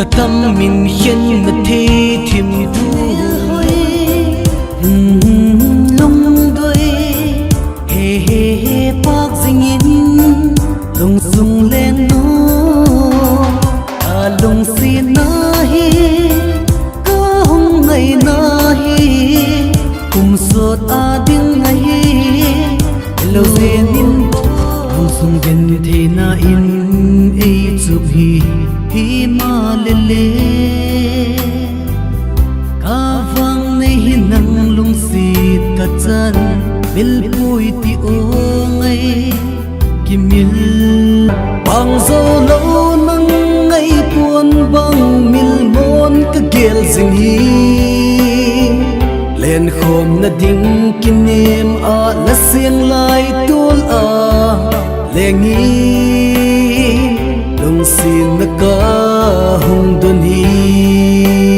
tâm mình hiên mà thế thiềm thu lung đôi hề hề hề bác dinh in lung sung lên nó lung xin nahi có hông ngày nahi cùng sốt ding nahi lâu dên in lung sung gen thế na in ei chụp hi ma lele ka vang nei hin nang lung sit ka chan mil pui ti o ngai kimil bang zo lo nang ngai puan bang mil mon ka gel zing hi len khom na ding kinim la siang lai tul lengi lung sin na ka hung don hi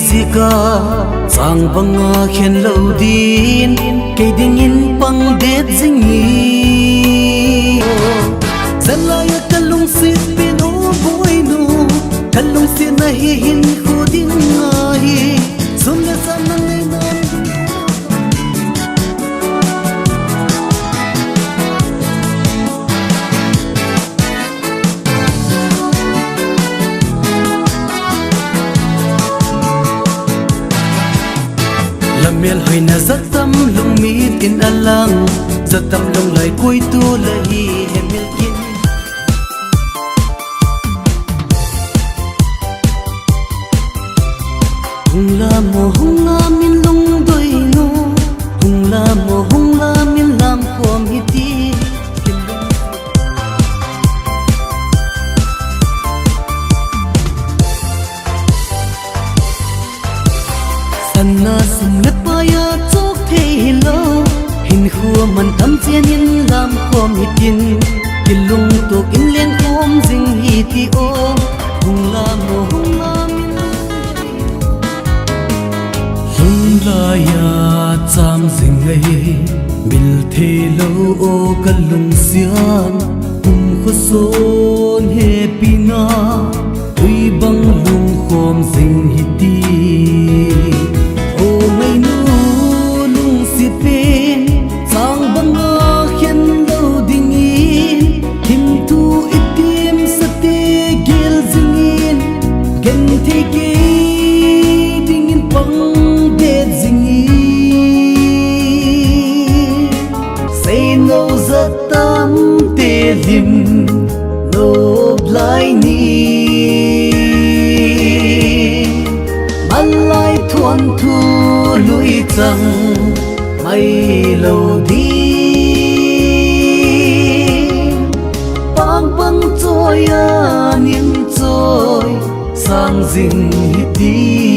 zika sang banga khen lo din ke ding in pang det zingi zala ya kalung sit pino boinu kalung sin na hi hin khudin ngai sun na san na ngai na mel hoy na zatam lung mit in alang zatam lung lai koi tu la hi hemel kin hung la min lung doi no hung la min lam khom hi ti sanna sumne paya chok thei lo hin khua man tham chen in lam khom hitin kilung to in len khom jing hi ti o hung la min hung la ya cham jing ai mil the lo o kalung siam kho son he pina ui bang lung khom jing hi ti lim nộp lại ni ban lai thuần thu lũi chẳng mây lâu đi bang bang trôi niềm trôi sang dinh đi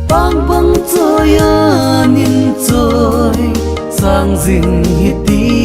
bang bang trôi niềm trôi sang dinh hi ti